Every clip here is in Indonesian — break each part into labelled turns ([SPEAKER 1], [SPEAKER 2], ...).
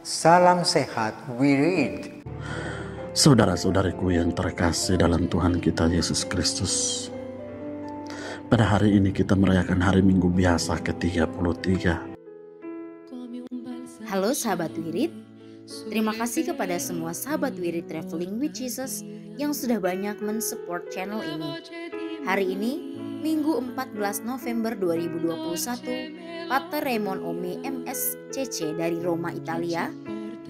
[SPEAKER 1] Salam sehat, we read.
[SPEAKER 2] Saudara-saudariku yang terkasih dalam Tuhan kita Yesus Kristus, pada hari ini kita merayakan hari Minggu biasa ke-33.
[SPEAKER 3] Halo sahabat Wirid, terima kasih kepada semua sahabat Wirid Traveling with Jesus yang sudah banyak mensupport channel ini. Hari ini, Minggu 14 November 2021, Pater Raymond Ome MSCC dari Roma, Italia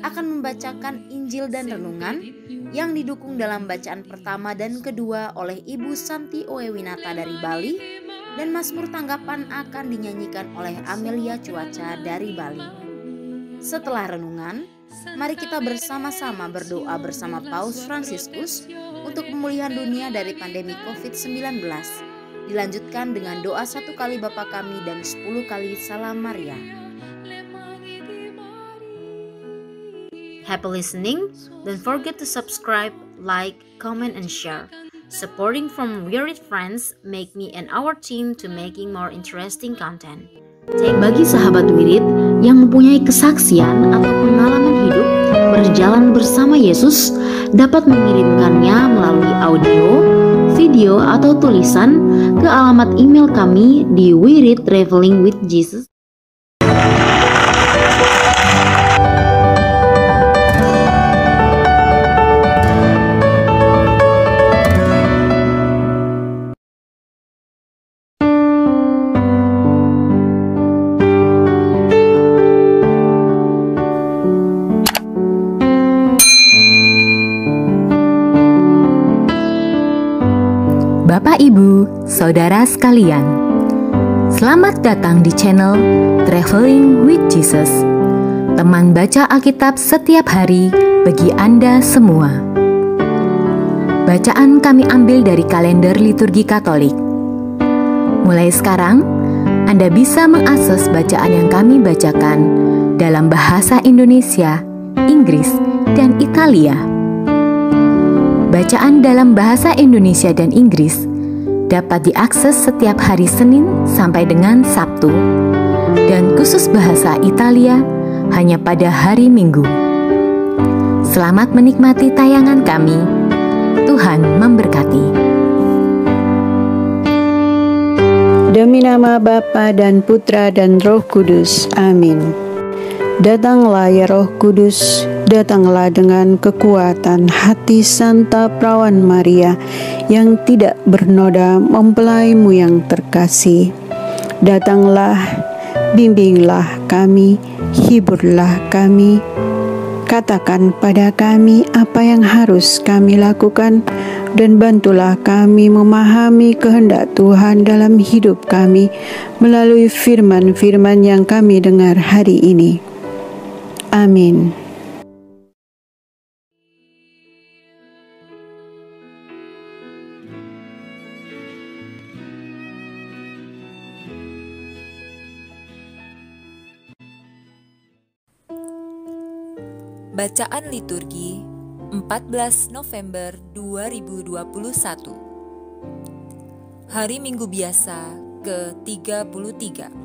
[SPEAKER 3] akan membacakan Injil dan Renungan yang didukung dalam bacaan pertama dan kedua oleh Ibu Santi Owewinata dari Bali, dan Mazmur tanggapan akan dinyanyikan oleh Amelia Cuaca dari Bali. Setelah renungan, mari kita bersama-sama berdoa bersama Paus Fransiskus untuk pemulihan dunia dari pandemi COVID-19. Dilanjutkan dengan doa 1 kali Bapa Kami dan 10 kali Salam Maria. Happy listening. Don't forget to subscribe, like, comment, and share. Supporting from Wirid friends make me and our team to making more interesting content. Bagi sahabat Wirid yang mempunyai kesaksian atau pengalaman hidup berjalan bersama Yesus, dapat mengirimkannya melalui audio, video, atau tulisan ke alamat email kami di Wirid Traveling with Jesus.
[SPEAKER 4] Bapak, Ibu, Saudara sekalian, selamat datang di channel Traveling with Jesus, teman baca Alkitab setiap hari bagi Anda semua. Bacaan kami ambil dari kalender liturgi Katolik. Mulai sekarang, Anda bisa mengakses bacaan yang kami bacakan dalam bahasa Indonesia, Inggris, dan Italia. Bacaan dalam bahasa Indonesia dan Inggris dapat diakses setiap hari Senin sampai dengan Sabtu, dan khusus bahasa Italia hanya pada hari Minggu. Selamat menikmati tayangan kami. Tuhan memberkati.
[SPEAKER 5] Demi nama Bapa dan Putra dan Roh Kudus. Amin. Datanglah ya Roh Kudus, datanglah dengan kekuatan hati Santa Perawan Maria yang tidak bernoda mempelaimu yang terkasih. Datanglah, bimbinglah kami, hiburlah kami, katakan pada kami apa yang harus kami lakukan, dan bantulah kami memahami kehendak Tuhan dalam hidup kami melalui firman-firman yang kami dengar hari ini. Amin.
[SPEAKER 6] Bacaan liturgi 14 November 2021. Hari Minggu biasa ke-33.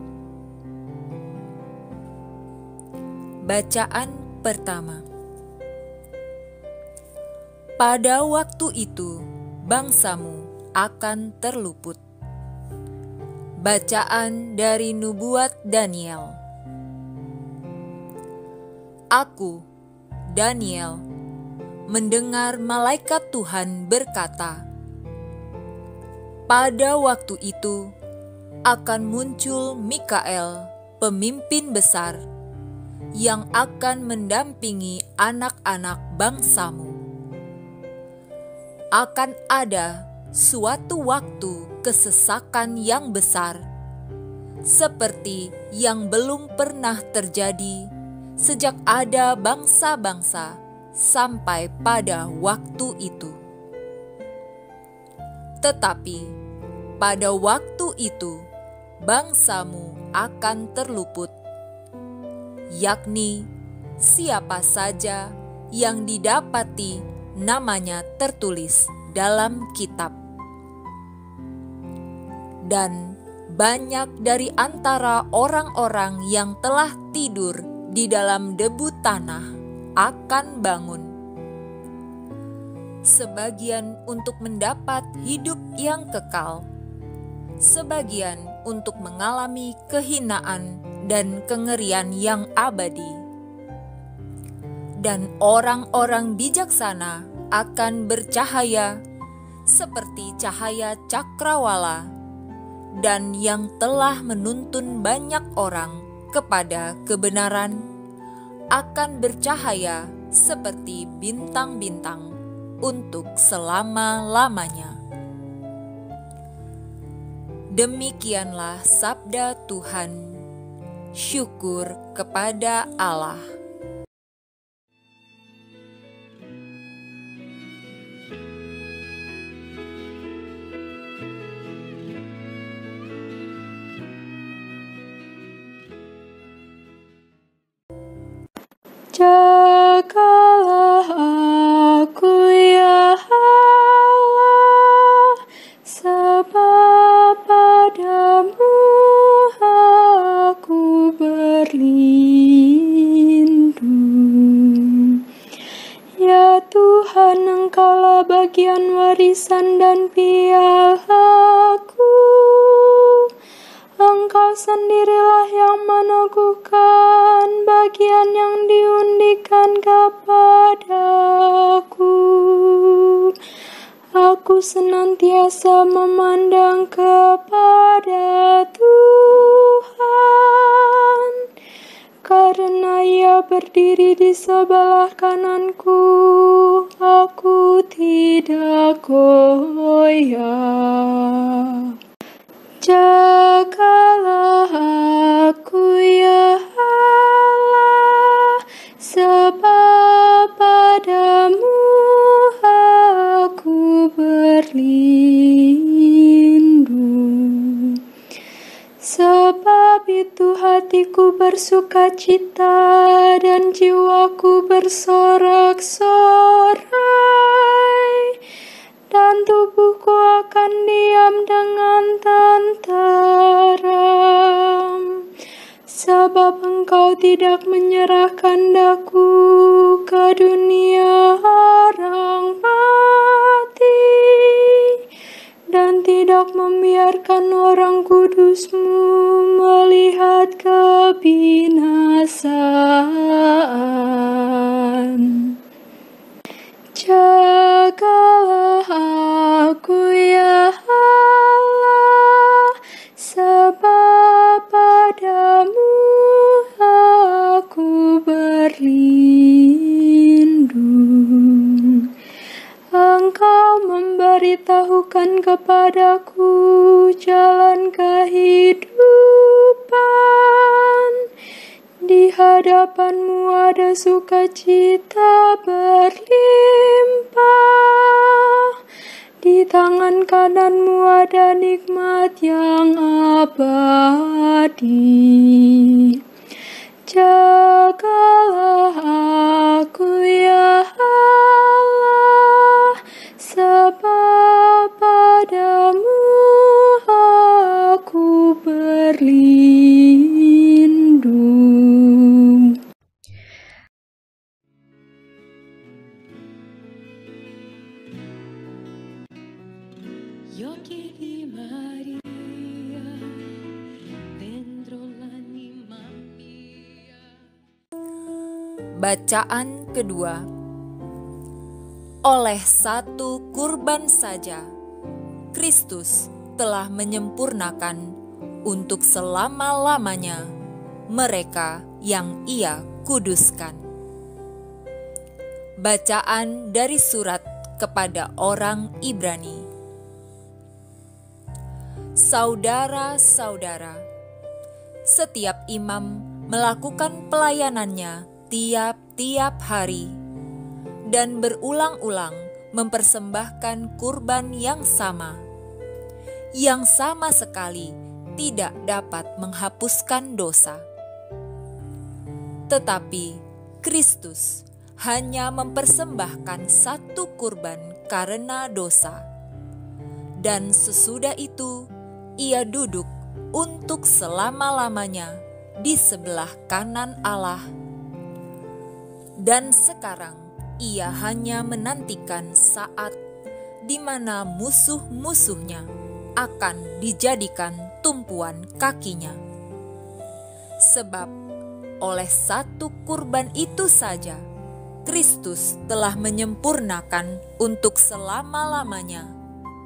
[SPEAKER 6] Bacaan pertama. Pada waktu itu, bangsamu akan terluput. Bacaan dari nubuat Daniel. Aku, Daniel, mendengar malaikat Tuhan berkata, pada waktu itu akan muncul Mikael, pemimpin besar, yang akan mendampingi anak-anak bangsamu. Akan ada suatu waktu kesesakan yang besar, seperti yang belum pernah terjadi sejak ada bangsa-bangsa sampai pada waktu itu. Tetapi pada waktu itu bangsamu akan terluput, yakni siapa saja yang didapati namanya tertulis dalam kitab. Dan banyak dari antara orang-orang yang telah tidur di dalam debu tanah akan bangun. Sebagian untuk mendapat hidup yang kekal, sebagian untuk mengalami kehinaan dan kengerian yang abadi. Dan orang-orang bijaksana akan bercahaya seperti cahaya cakrawala, dan yang telah menuntun banyak orang kepada kebenaran akan bercahaya seperti bintang-bintang untuk selama-lamanya. Demikianlah sabda Tuhan. Syukur kepada Allah.
[SPEAKER 5] Jagalah aku ya Allah, sebab padamu aku berlindung. Ya Tuhan, Engkaulah bagian warisan dan pialaku. Engkau sendirilah yang meneguhkan bagian yang diundikan kepadaku. Aku senantiasa memandang kepada Tuhan, karena Ia berdiri di sebelah kananku. Aku tidak goyah. Jagalah aku ya Allah, sebab padamu aku berlindung. Sebab itu hatiku bersukacita dan jiwaku bersorak-sorai, dan tubuhku akan diam dengan tenteram. Sebab Engkau tidak menyerahkan daku ke dunia orang mati, dan tidak membiarkan orang kudus-Mu melihat kebinasaan. Jagalah aku ya Allah, sebab padamu aku berlindung. Engkau memberitahukan kepadaku jalan kehidupan. Di hadapan-Mu ada sukacita berlimpah. Di tangan kanan-Mu ada nikmat yang abadi. Jagalah aku ya Allah, sebab padamu aku berlindung.
[SPEAKER 6] Bacaan kedua. Oleh satu kurban saja, Kristus telah menyempurnakan untuk selama-lamanya mereka yang Ia kuduskan. Bacaan dari surat kepada orang Ibrani. Saudara-saudara, setiap imam melakukan pelayanannya tiap-tiap hari dan berulang-ulang mempersembahkan kurban yang sama sekali tidak dapat menghapuskan dosa. Tetapi Kristus hanya mempersembahkan satu kurban karena dosa, dan sesudah itu Ia duduk untuk selama-lamanya di sebelah kanan Allah Dan sekarang ia hanya menantikan saat di mana musuh-musuhnya akan dijadikan tumpuan kakinya. Sebab oleh satu kurban itu saja, Kristus telah menyempurnakan untuk selama-lamanya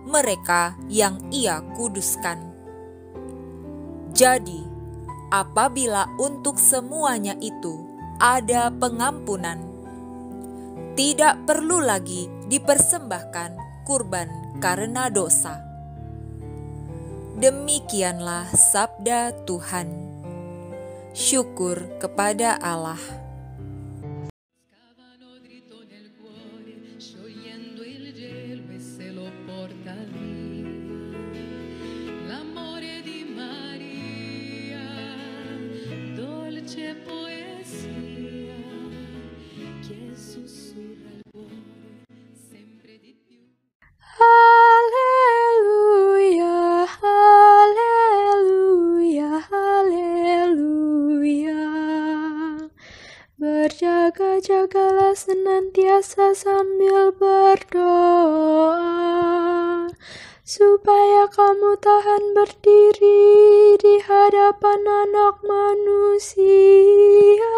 [SPEAKER 6] mereka yang Ia kuduskan. Jadi, apabila untuk semuanya itu ada pengampunan, tidak perlu lagi dipersembahkan kurban karena dosa. Demikianlah sabda Tuhan. Syukur kepada Allah.
[SPEAKER 5] Haleluya, haleluya, haleluya. Berjaga-jagalah senantiasa sambil berdoa, supaya kamu tahan berdiri di hadapan Anak Manusia.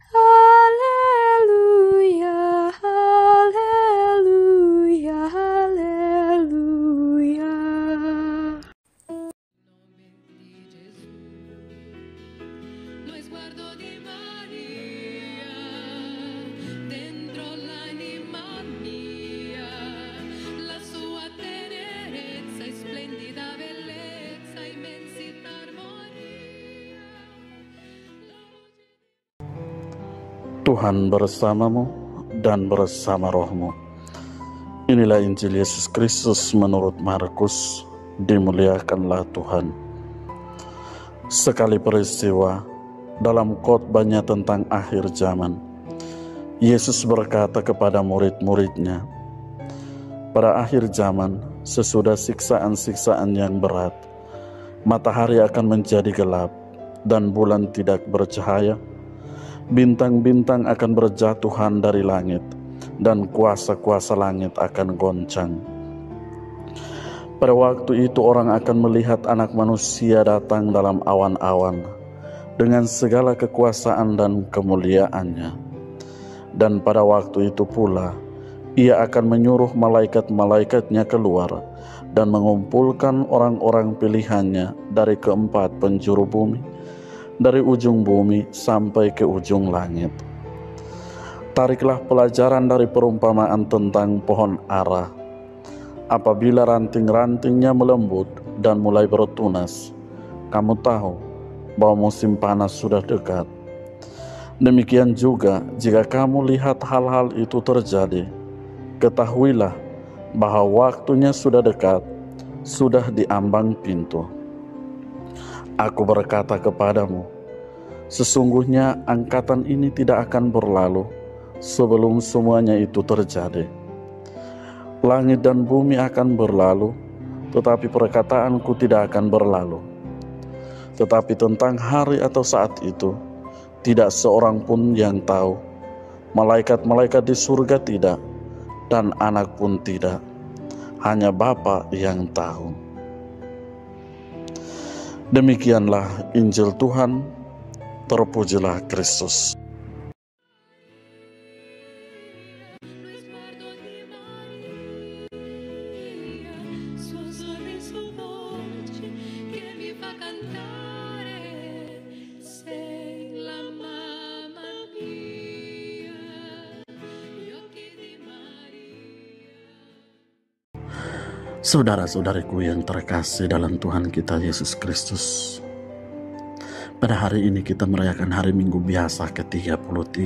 [SPEAKER 5] Haleluya, haleluya, haleluya.
[SPEAKER 2] Tuhan bersamamu dan bersama rohmu. Inilah Injil Yesus Kristus menurut Markus. Dimuliakanlah Tuhan. Sekali peristiwa dalam khotbahnya tentang akhir zaman, Yesus berkata kepada murid-muridnya, pada akhir zaman, sesudah siksaan-siksaan yang berat, matahari akan menjadi gelap dan bulan tidak bercahaya. Bintang-bintang akan berjatuhan dari langit, dan kuasa-kuasa langit akan goncang. Pada waktu itu orang akan melihat Anak Manusia datang dalam awan-awan, dengan segala kekuasaan dan kemuliaannya. Dan pada waktu itu pula, Ia akan menyuruh malaikat-malaikatnya keluar, dan mengumpulkan orang-orang pilihannya dari keempat penjuru bumi, dari ujung bumi sampai ke ujung langit. Tariklah pelajaran dari perumpamaan tentang pohon ara. Apabila ranting-rantingnya melembut dan mulai bertunas, kamu tahu bahwa musim panas sudah dekat. Demikian juga jika kamu lihat hal-hal itu terjadi, ketahuilah bahwa waktunya sudah dekat, sudah di ambang pintu. Aku berkata kepadamu, sesungguhnya angkatan ini tidak akan berlalu sebelum semuanya itu terjadi. Langit dan bumi akan berlalu, tetapi perkataanku tidak akan berlalu. Tetapi tentang hari atau saat itu, tidak seorang pun yang tahu, malaikat-malaikat di surga tidak, dan Anak pun tidak, hanya Bapa yang tahu. Demikianlah Injil Tuhan, terpujilah Kristus. Saudara-saudariku yang terkasih dalam Tuhan kita Yesus Kristus, pada hari ini kita merayakan hari Minggu biasa ke-33.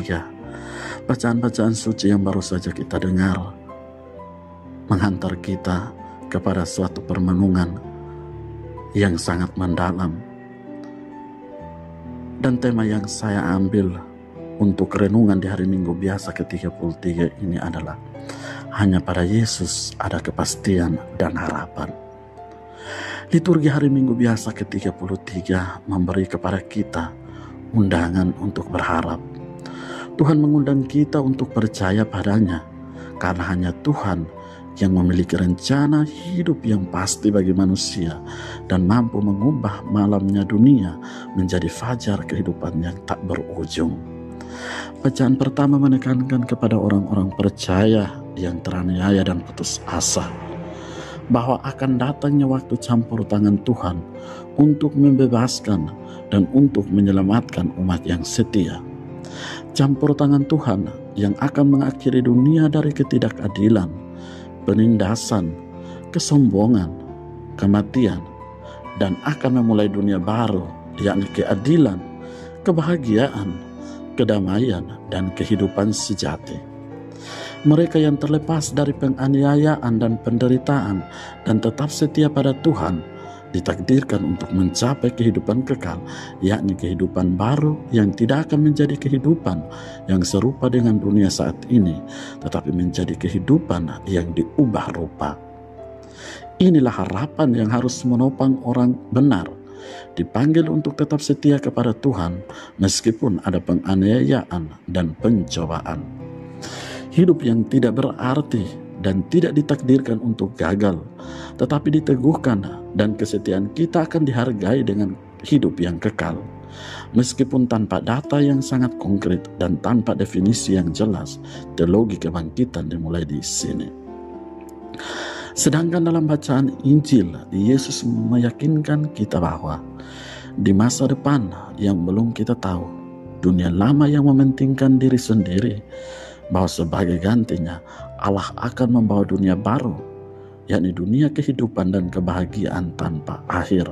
[SPEAKER 2] Bacaan-bacaan suci yang baru saja kita dengar menghantar kita kepada suatu permenungan yang sangat mendalam. Dan tema yang saya ambil untuk renungan di hari Minggu biasa ke-33 ini adalah hanya pada Yesus ada kepastian dan harapan. Liturgi hari Minggu biasa ke-33 memberi kepada kita undangan untuk berharap. Tuhan mengundang kita untuk percaya padanya, karena hanya Tuhan yang memiliki rencana hidup yang pasti bagi manusia dan mampu mengubah malamnya dunia menjadi fajar kehidupan yang tak berujung. Bacaan pertama menekankan kepada orang-orang percaya yang teraniaya dan putus asa bahwa akan datangnya waktu campur tangan Tuhan untuk membebaskan dan untuk menyelamatkan umat yang setia. Campur tangan Tuhan yang akan mengakhiri dunia dari ketidakadilan, penindasan, kesombongan, kematian, dan akan memulai dunia baru, yakni keadilan, kebahagiaan, kedamaian, dan kehidupan sejati. Mereka yang terlepas dari penganiayaan dan penderitaan dan tetap setia pada Tuhan ditakdirkan untuk mencapai kehidupan kekal, yakni kehidupan baru yang tidak akan menjadi kehidupan yang serupa dengan dunia saat ini, tetapi menjadi kehidupan yang diubah rupa. Inilah harapan yang harus menopang orang benar, dipanggil untuk tetap setia kepada Tuhan meskipun ada penganiayaan dan pencobaan. Hidup yang tidak berarti dan tidak ditakdirkan untuk gagal, tetapi diteguhkan, dan kesetiaan kita akan dihargai dengan hidup yang kekal. Meskipun tanpa data yang sangat konkret dan tanpa definisi yang jelas, teologi kebangkitan dimulai di sini. Sedangkan dalam bacaan Injil, Yesus meyakinkan kita bahwa di masa depan yang belum kita tahu, dunia lama yang mementingkan diri sendiri, bahwa sebagai gantinya Allah akan membawa dunia baru, yakni dunia kehidupan dan kebahagiaan tanpa akhir.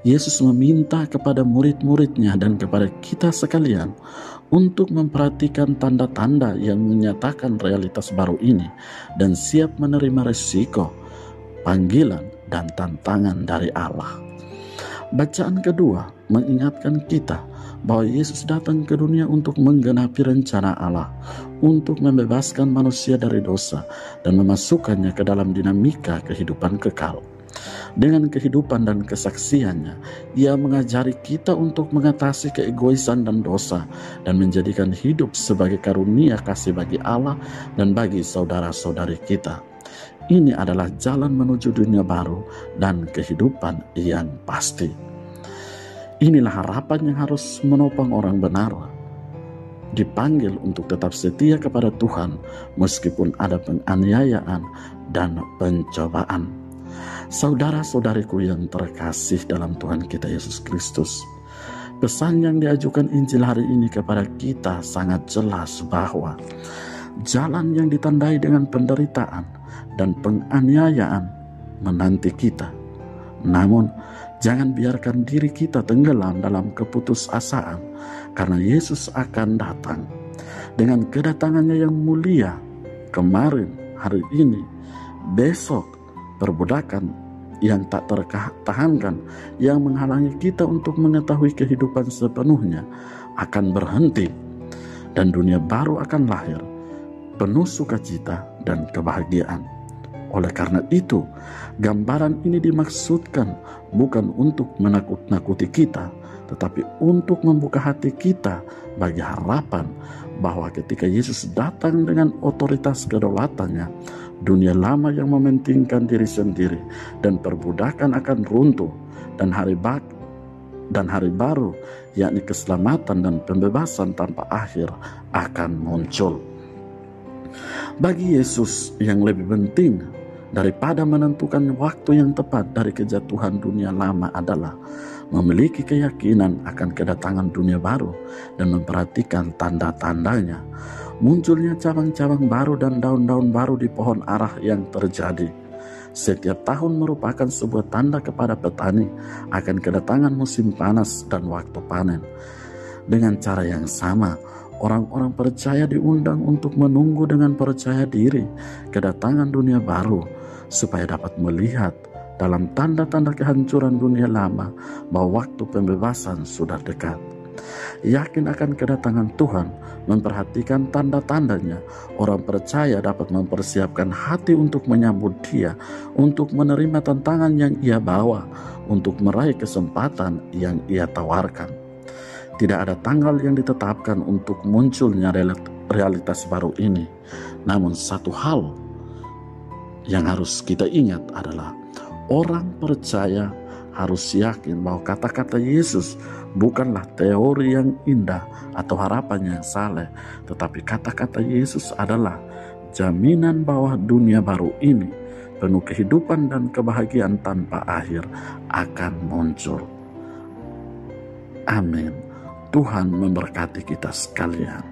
[SPEAKER 2] Yesus meminta kepada murid-muridnya dan kepada kita sekalian untuk memperhatikan tanda-tanda yang menyatakan realitas baru ini dan siap menerima resiko, panggilan, dan tantangan dari Allah. Bacaan kedua mengingatkan kita bahwa Yesus datang ke dunia untuk menggenapi rencana Allah, untuk membebaskan manusia dari dosa dan memasukkannya ke dalam dinamika kehidupan kekal. Dengan kehidupan dan kesaksiannya, Ia mengajari kita untuk mengatasi keegoisan dan dosa dan menjadikan hidup sebagai karunia kasih bagi Allah dan bagi saudara-saudari kita. Ini adalah jalan menuju dunia baru dan kehidupan yang pasti. Inilah harapan yang harus menopang orang benar, dipanggil untuk tetap setia kepada Tuhan meskipun ada penganiayaan dan pencobaan. Saudara-saudariku yang terkasih dalam Tuhan kita Yesus Kristus, pesan yang diajukan Injil hari ini kepada kita sangat jelas bahwa jalan yang ditandai dengan penderitaan dan penganiayaan menanti kita. Namun, jangan biarkan diri kita tenggelam dalam keputusasaan, karena Yesus akan datang. Dengan kedatangannya yang mulia, kemarin, hari ini, besok, perbudakan yang tak tertahankan yang menghalangi kita untuk mengetahui kehidupan sepenuhnya akan berhenti, dan dunia baru akan lahir, penuh sukacita dan kebahagiaan. Oleh karena itu, gambaran ini dimaksudkan bukan untuk menakut-nakuti kita, tetapi untuk membuka hati kita bagi harapan bahwa ketika Yesus datang dengan otoritas kedaulatannya, dunia lama yang mementingkan diri sendiri dan perbudakan akan runtuh, dan hari baru, yakni keselamatan dan pembebasan tanpa akhir akan muncul. Bagi Yesus, yang lebih penting daripada menentukan waktu yang tepat dari kejatuhan dunia lama adalah memiliki keyakinan akan kedatangan dunia baru dan memperhatikan tanda-tandanya. Munculnya cabang-cabang baru dan daun-daun baru di pohon arah yang terjadi setiap tahun merupakan sebuah tanda kepada petani akan kedatangan musim panas dan waktu panen. Dengan cara yang sama, orang-orang percaya diundang untuk menunggu dengan percaya diri kedatangan dunia baru, supaya dapat melihat dalam tanda-tanda kehancuran dunia lama bahwa waktu pembebasan sudah dekat. Yakin akan kedatangan Tuhan, memperhatikan tanda-tandanya, orang percaya dapat mempersiapkan hati untuk menyambut Dia, untuk menerima tantangan yang Ia bawa, untuk meraih kesempatan yang Ia tawarkan. Tidak ada tanggal yang ditetapkan untuk munculnya realitas baru ini. Namun satu hal yang harus kita ingat adalah orang percaya harus yakin bahwa kata-kata Yesus bukanlah teori yang indah atau harapan yang saleh, tetapi kata-kata Yesus adalah jaminan bahwa dunia baru ini penuh kehidupan dan kebahagiaan tanpa akhir akan muncul. Amin. Tuhan memberkati kita sekalian.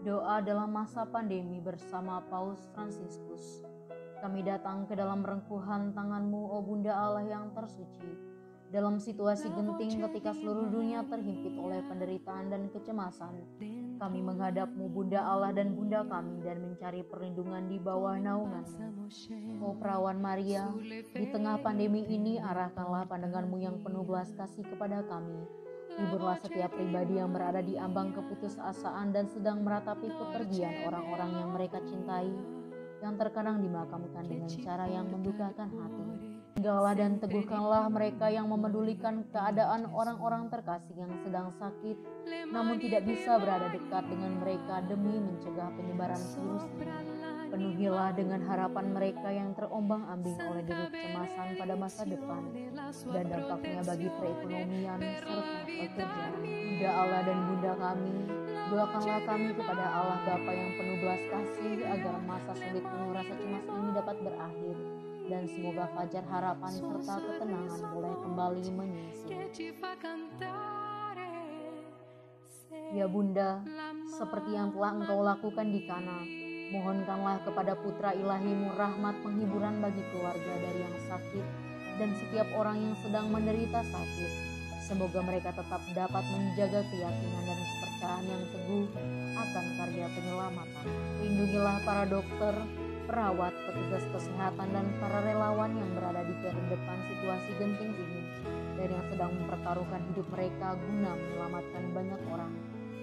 [SPEAKER 7] Doa dalam masa pandemi bersama Paus Fransiskus. Kami datang ke dalam rengkuhan tangan-Mu, O Bunda Allah yang tersuci. Dalam situasi genting ketika seluruh dunia terhimpit oleh penderitaan dan kecemasan, kami menghadap-Mu, Bunda Allah dan Bunda kami, dan mencari perlindungan di bawah naungan-Mu. O Perawan Maria, di tengah pandemi ini arahkanlah pandangan-Mu yang penuh belas kasih kepada kami. Hiburlah setiap pribadi yang berada di ambang keputusasaan dan sedang meratapi kepergian orang-orang yang mereka cintai, yang terkadang dimakamkan dengan cara yang mendukakan hati. Tinggallah dan teguhkanlah mereka yang memedulikan keadaan orang-orang terkasih yang sedang sakit, namun tidak bisa berada dekat dengan mereka demi mencegah penyebaran virus ini. Penuhilah dengan harapan mereka yang terombang-ambing oleh deru kecemasan pada masa depan dan dampaknya bagi perekonomian serta pekerjaan. Bunda Allah dan Bunda kami, doakanlah kami kepada Allah Bapa yang penuh belas kasih agar masa sulit penuh rasa cemas ini dapat berakhir dan semoga fajar harapan serta ketenangan boleh kembali menyisi. Ya Bunda, seperti yang telah Engkau lakukan di Kana, mohonkanlah kepada Putra Ilahi-Mu rahmat penghiburan bagi keluarga dari yang sakit dan setiap orang yang sedang menderita sakit. Semoga mereka tetap dapat menjaga keyakinan dan kepercayaan yang teguh akan karya penyelamatan. Lindungilah para dokter, perawat, petugas kesehatan, dan para relawan yang berada di terdepan situasi genting ini dan yang sedang mempertaruhkan hidup mereka guna menyelamatkan banyak orang.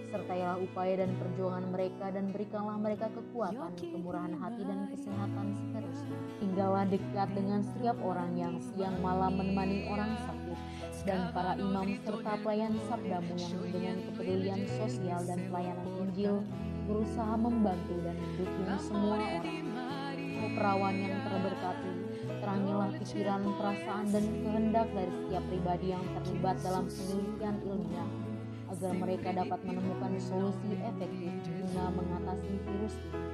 [SPEAKER 7] Sertailah upaya dan perjuangan mereka dan berikanlah mereka kekuatan, kemurahan hati, dan kesehatan seterusnya. Tinggallah dekat dengan setiap orang yang siang malam menemani orang sakit dan para imam serta pelayan sabdamu yang dengan kepedulian sosial dan pelayanan Injil berusaha membantu dan mendukung semua orang. O Perawan yang terberkati, terangilah pikiran, perasaan, dan kehendak dari setiap pribadi yang terlibat dalam penelitian ilmiah agar mereka dapat menemukan solusi efektif guna mengatasi virus ini.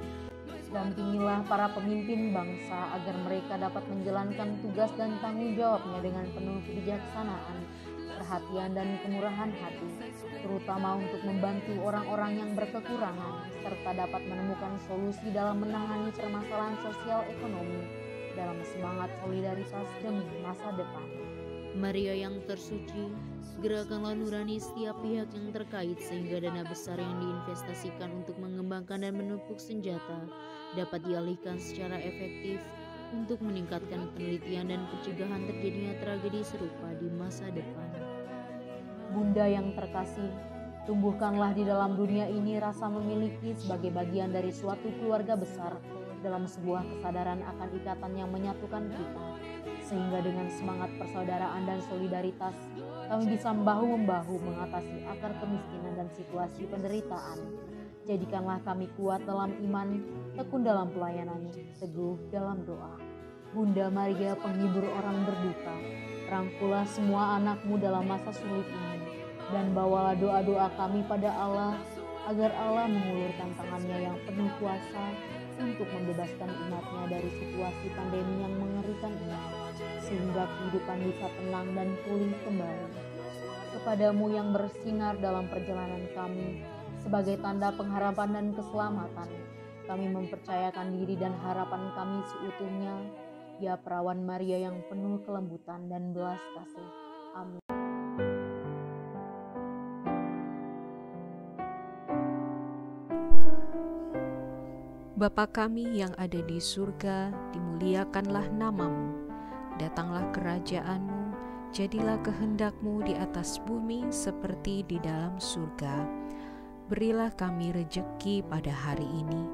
[SPEAKER 7] Dampingilah para pemimpin bangsa agar mereka dapat menjalankan tugas dan tanggung jawabnya dengan penuh kebijaksanaan, perhatian, dan kemurahan hati, terutama untuk membantu orang-orang yang berkekurangan, serta dapat menemukan solusi dalam menangani permasalahan sosial ekonomi dalam semangat solidaritas demi masa depan.
[SPEAKER 3] Maria yang tersuci, gerakanlah nurani setiap pihak yang terkait sehingga dana besar yang diinvestasikan untuk mengembangkan dan menumpuk senjata dapat dialihkan secara efektif untuk meningkatkan penelitian dan pencegahan terjadinya tragedi serupa di masa depan.
[SPEAKER 7] Bunda yang terkasih, tumbuhkanlah di dalam dunia ini rasa memiliki sebagai bagian dari suatu keluarga besar dalam sebuah kesadaran akan ikatan yang menyatukan kita, sehingga dengan semangat persaudaraan dan solidaritas kami bisa bahu-membahu mengatasi akar kemiskinan dan situasi penderitaan. Jadikanlah kami kuat dalam iman, tekun dalam pelayanan, teguh dalam doa. Bunda Maria, penghibur orang berduka, rangkulah semua anak-Mu dalam masa sulit ini, dan bawalah doa-doa kami pada Allah, agar Allah mengulurkan tangannya yang penuh kuasa untuk membebaskan umat-Nya dari situasi pandemi yang mengerikan ini, sehingga kehidupan bisa tenang dan pulih kembali. padamu yang bersinar dalam perjalanan kami, sebagai tanda pengharapan dan keselamatan. Kami mempercayakan diri dan harapan kami seutuhnya, ya perawan Maria yang penuh kelembutan dan belas kasih. Amin.
[SPEAKER 8] Bapa kami yang ada di surga, dimuliakanlah namamu. Datanglah kerajaan-Mu, jadilah kehendak-Mu di atas bumi seperti di dalam surga. Berilah kami rejeki pada hari ini,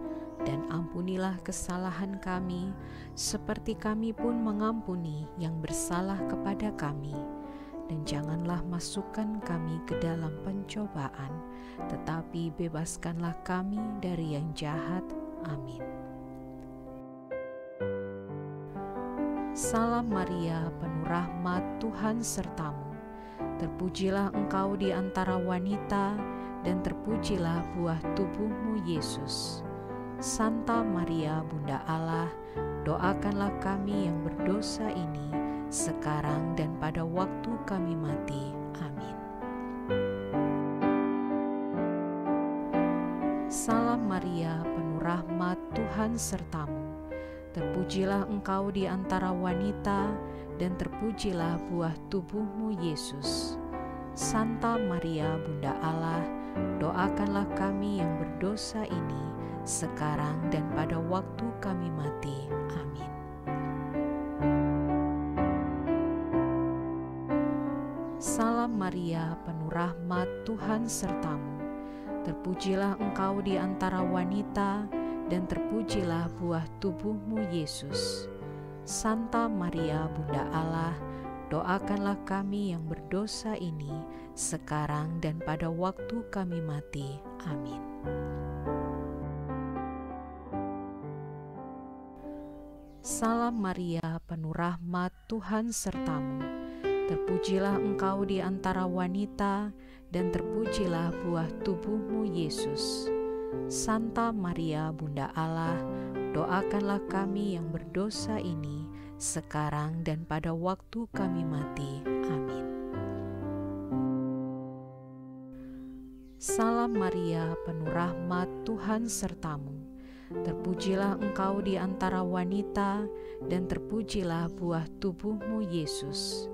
[SPEAKER 8] dan ampunilah kesalahan kami, seperti kami pun mengampuni yang bersalah kepada kami. Dan janganlah masukkan kami ke dalam pencobaan, tetapi bebaskanlah kami dari yang jahat. Amin. Salam Maria, penuh rahmat, Tuhan sertamu. Terpujilah engkau di antara wanita, dan terpujilah buah tubuhmu, Yesus. Santa Maria, Bunda Allah, doakanlah kami yang berdosa ini, sekarang dan pada waktu kami mati. Amin. Salam Maria, penuh rahmat, Tuhan sertamu. Terpujilah engkau di antara wanita, dan terpujilah buah tubuhmu, Yesus. Santa Maria, Bunda Allah, doakanlah kami yang berdosa ini, sekarang dan pada waktu kami mati. Amin. Salam Maria, penuh rahmat, Tuhan sertamu. Terpujilah engkau di antara wanita, dan terpujilah buah tubuhmu, Yesus. Santa Maria, Bunda Allah, doakanlah kami yang berdosa ini, sekarang dan pada waktu kami mati. Amin. Salam Maria, penuh rahmat, Tuhan sertamu. Terpujilah engkau di antara wanita, dan terpujilah buah tubuhmu, Yesus. Santa Maria, Bunda Allah, doakanlah kami yang berdosa ini, sekarang dan pada waktu kami mati. Amin. Salam Maria, penuh rahmat, Tuhan sertamu. Terpujilah engkau di antara wanita, dan terpujilah buah tubuhmu, Yesus.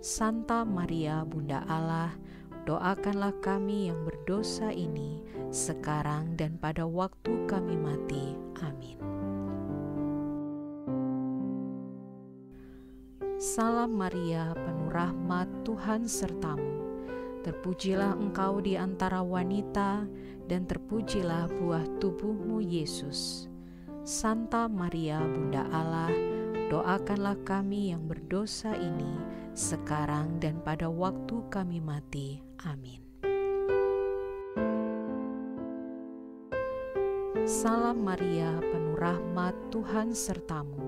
[SPEAKER 8] Santa Maria, Bunda Allah, doakanlah kami yang berdosa ini, sekarang dan pada waktu kami mati. Amin. Salam Maria, penuh rahmat, Tuhan sertamu. Terpujilah engkau di antara wanita, dan terpujilah buah tubuhmu, Yesus. Santa Maria, Bunda Allah, doakanlah kami yang berdosa ini, sekarang dan pada waktu kami mati. Amin. Salam Maria, penuh rahmat, Tuhan sertamu.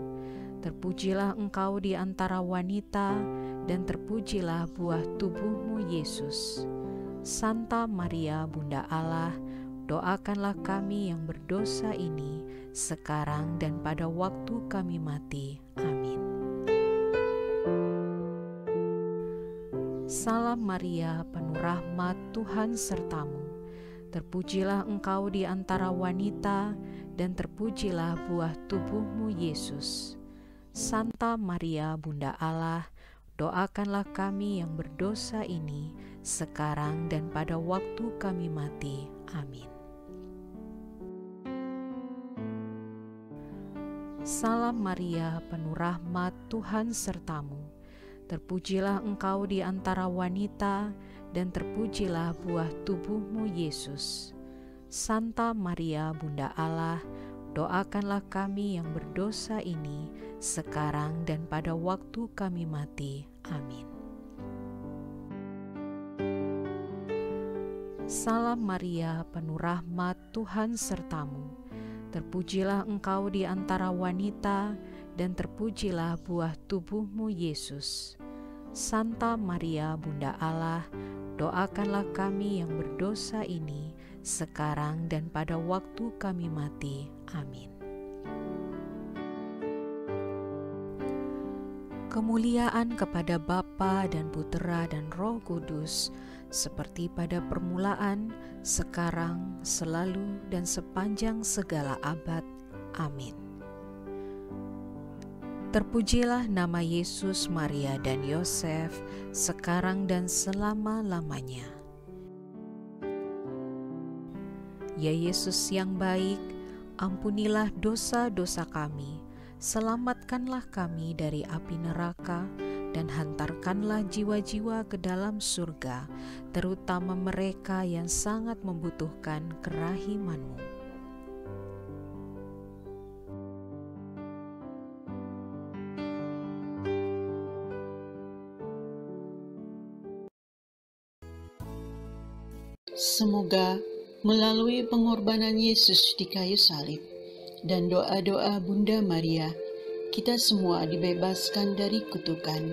[SPEAKER 8] Terpujilah engkau di antara wanita, dan terpujilah buah tubuhmu, Yesus. Santa Maria, Bunda Allah, doakanlah kami yang berdosa ini, sekarang dan pada waktu kami mati. Amin. Salam Maria, penuh rahmat, Tuhan sertamu. Terpujilah engkau di antara wanita, dan terpujilah buah tubuhmu, Yesus. Santa Maria, Bunda Allah, doakanlah kami yang berdosa ini, sekarang dan pada waktu kami mati. Amin. Salam Maria, penuh rahmat, Tuhan sertamu. Terpujilah engkau di antara wanita, dan terpujilah buah tubuhmu, Yesus. Santa Maria, Bunda Allah, doakanlah kami yang berdosa ini, sekarang dan pada waktu kami mati. Amin. Salam Maria, penuh rahmat, Tuhan sertamu. Terpujilah engkau di antara wanita, dan terpujilah buah tubuhmu, Yesus. Santa Maria, Bunda Allah, doakanlah kami yang berdosa ini, sekarang dan pada waktu kami mati. Amin. kemuliaan kepada Bapa dan Putera dan Roh Kudus, seperti pada permulaan, sekarang, selalu, dan sepanjang segala abad. Amin. Terpujilah nama Yesus, Maria, dan Yosef, sekarang dan selama-lamanya. Ya Yesus yang baik, ampunilah dosa-dosa kami, selamatkanlah kami dari api neraka, dan hantarkanlah jiwa-jiwa ke dalam surga, terutama mereka yang sangat membutuhkan kerahiman-Mu.
[SPEAKER 9] Semoga melalui pengorbanan Yesus di kayu salib dan doa-doa Bunda Maria, kita semua dibebaskan dari kutukan,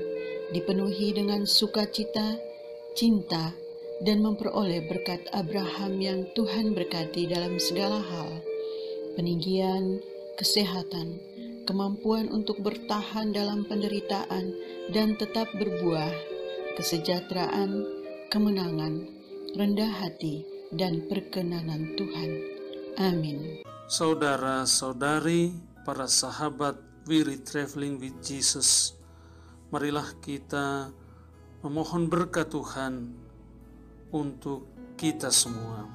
[SPEAKER 9] dipenuhi dengan sukacita, cinta, dan memperoleh berkat Abraham yang Tuhan berkati dalam segala hal, peninggian, kesehatan, kemampuan untuk bertahan dalam penderitaan dan tetap berbuah, kesejahteraan, kemenangan, rendah hati, dan perkenanan Tuhan. Amin.
[SPEAKER 10] Saudara-saudari, para sahabat Wirid Traveling with Jesus, marilah kita memohon berkat Tuhan untuk kita semua.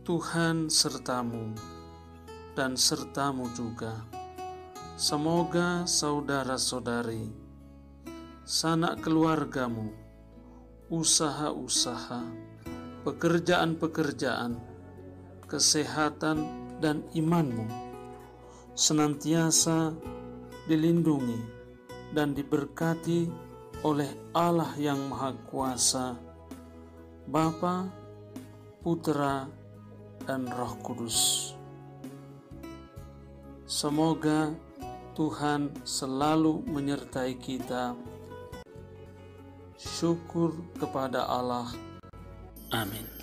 [SPEAKER 10] Tuhan sertamu dan sertamu juga. Semoga saudara-saudari, sanak keluargamu, usaha-usaha, pekerjaan-pekerjaan, kesehatan, dan imanmu senantiasa dilindungi dan diberkati oleh Allah yang Maha Kuasa, Bapa, Putera, dan Roh Kudus. Semoga Tuhan selalu menyertai kita. Syukur kepada Allah. Amin.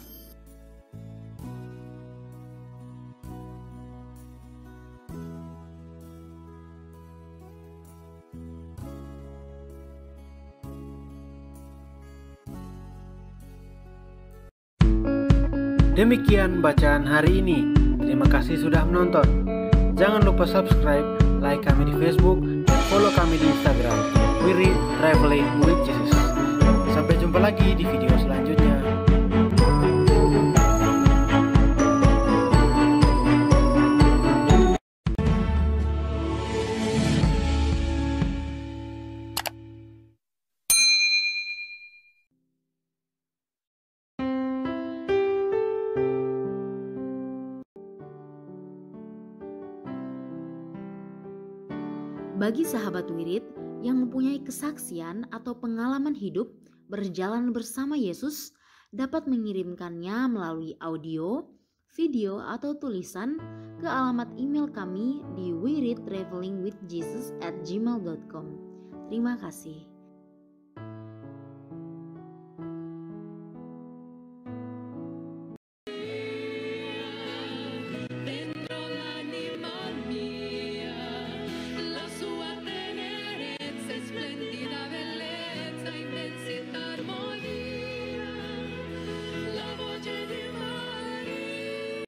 [SPEAKER 11] Demikian bacaan hari ini. Terima kasih sudah menonton. Jangan lupa subscribe, like kami di Facebook, dan follow kami di Instagram. Wirid Traveling with Jesus. Sampai jumpa lagi di video selanjutnya.
[SPEAKER 3] Bagi sahabat Wirid yang mempunyai kesaksian atau pengalaman hidup berjalan bersama Yesus, dapat mengirimkannya melalui audio, video, atau tulisan ke alamat email kami di wiridtravelingwithjesus@gmail.com. Terima kasih.